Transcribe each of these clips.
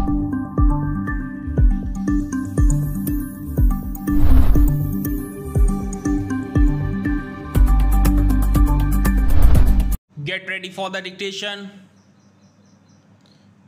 Get ready for the dictation.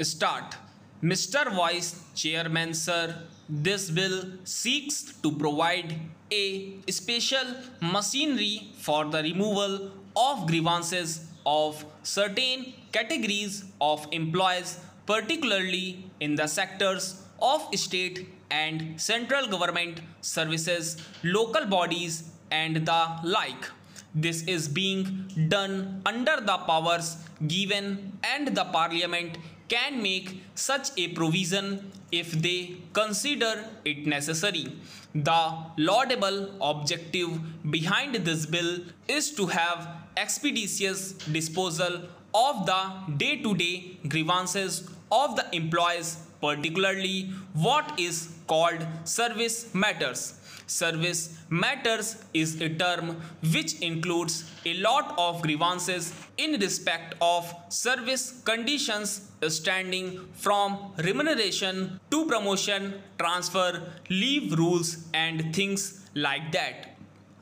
Start. Mr. Vice Chairman Sir, this bill seeks to provide a special machinery for the removal of grievances of certain categories of employees, particularly in the sectors of state and central government services, local bodies, and the like. This is being done under the powers given, and the Parliament can make such a provision if they consider it necessary. The laudable objective behind this bill is to have expeditious disposal of the day-to-day grievances of the employees, particularly what is called service matters. Service matters is a term which includes a lot of grievances in respect of service conditions standing from remuneration to promotion, transfer, leave rules and things like that.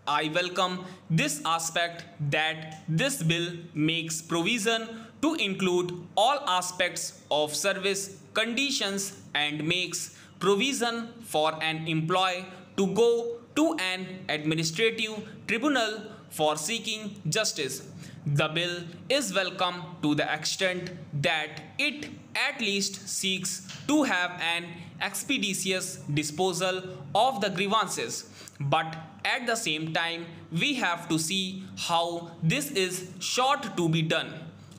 I welcome this aspect that this bill makes provision to include all aspects of service conditions and makes provision for an employee to go to an administrative tribunal for seeking justice. The bill is welcome to the extent that it at least seeks to have an expeditious disposal of the grievances. But at the same time, we have to see how this is sought to be done.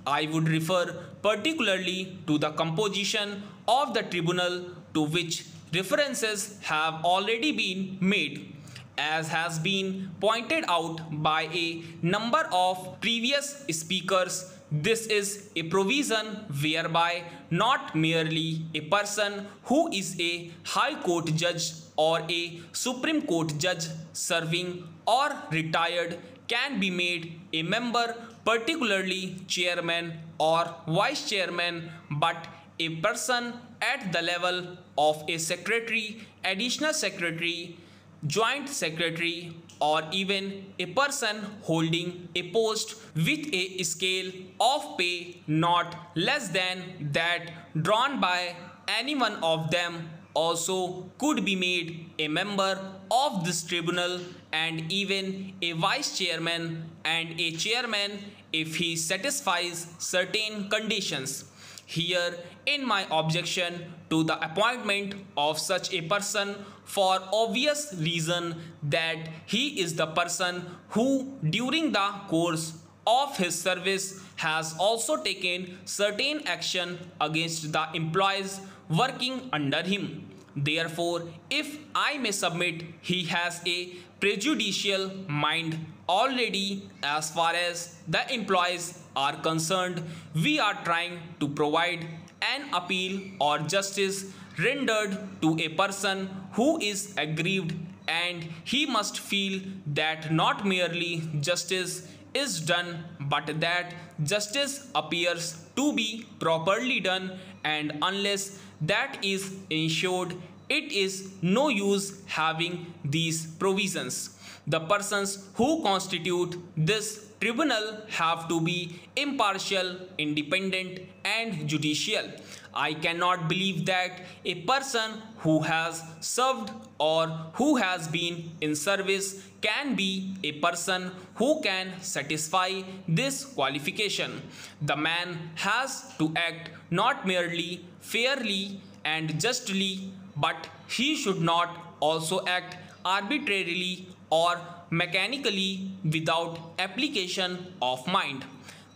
I would refer particularly to the composition of the tribunal, to which references have already been made. As has been pointed out by a number of previous speakers, this is a provision whereby not merely a person who is a High Court judge or a Supreme Court judge serving or retired can be made a member, particularly chairman or vice chairman, but a person at the level of a secretary, additional secretary, joint secretary, or even a person holding a post with a scale of pay not less than that drawn by any one of them also could be made a member of this tribunal, and even a vice chairman and a chairman if he satisfies certain conditions. Here, in my objection to the appointment of such a person, for obvious reason that he is the person who during the course of his service has also taken certain action against the employees working under him. Therefore, if I may submit, he has a prejudicial mind already as far as the employees are concerned. We are trying to provide an appeal or justice rendered to a person who is aggrieved, and he must feel that not merely justice is done, but that justice appears to be properly done, and unless that is ensured, it is no use having these provisions. The persons who constitute this tribunal have to be impartial, independent, and judicial. I cannot believe that a person who has served or who has been in service can be a person who can satisfy this qualification. The man has to act not merely fairly and justly, but he should not also act arbitrarily or mechanically without application of mind.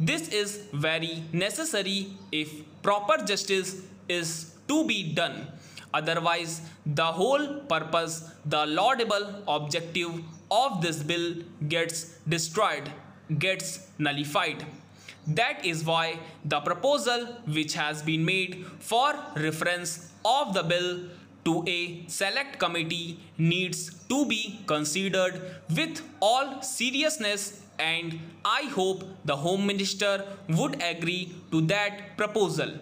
This is very necessary if proper justice is to be done. Otherwise, the whole purpose, the laudable objective of this bill gets destroyed, gets nullified. That is why the proposal which has been made for reference of the bill to a select committee needs to be considered with all seriousness, and I hope the Home Minister would agree to that proposal.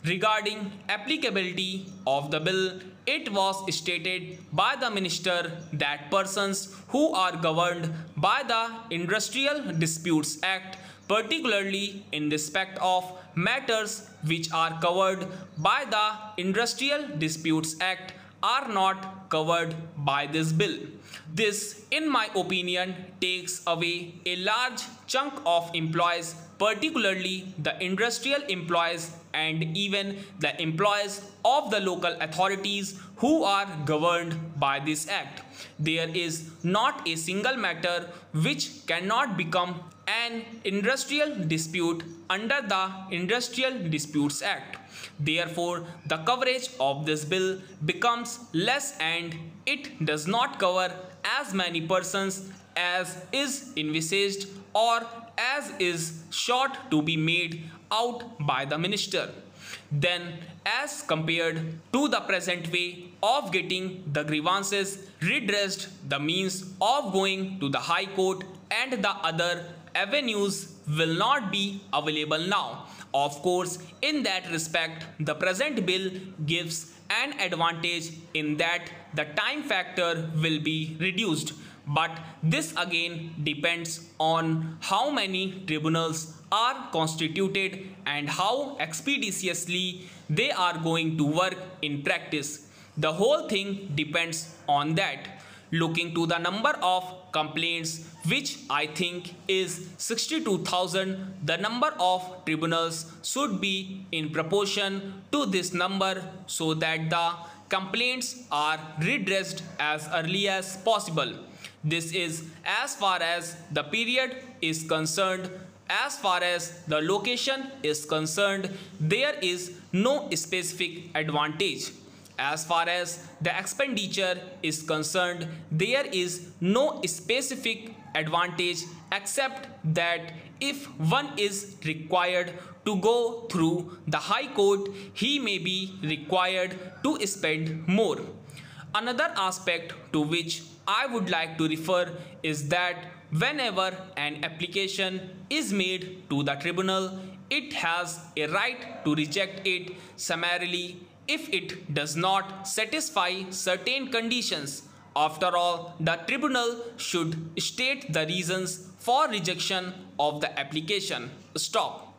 Regarding applicability of the bill, it was stated by the minister that persons who are governed by the Industrial Disputes Act, particularly in respect of matters which are covered by the Industrial Disputes Act, are not covered by this bill. This, in my opinion, takes away a large chunk of employees, particularly the industrial employees and even the employees of the local authorities who are governed by this act. There is not a single matter which cannot become an industrial dispute under the Industrial Disputes Act. Therefore, the coverage of this bill becomes less and it does not cover as many persons as is envisaged or as is sought to be made out by the minister. Then, as compared to the present way of getting the grievances redressed, the means of going to the High Court and the other avenues will not be available now. Of course, in that respect, the present bill gives an advantage in that the time factor will be reduced. But this again depends on how many tribunals are constituted and how expeditiously they are going to work in practice. The whole thing depends on that. Looking to the number of complaints, which I think is 62,000, the number of tribunals should be in proportion to this number so that the complaints are redressed as early as possible. This is as far as the period is concerned. As far as the location is concerned, there is no specific advantage. As far as the expenditure is concerned, there is no specific advantage except that if one is required to go through the High Court, he may be required to spend more. Another aspect to which I would like to refer is that whenever an application is made to the tribunal, it has a right to reject it summarily if it does not satisfy certain conditions. After all, the tribunal should state the reasons for rejection of the application. Stop.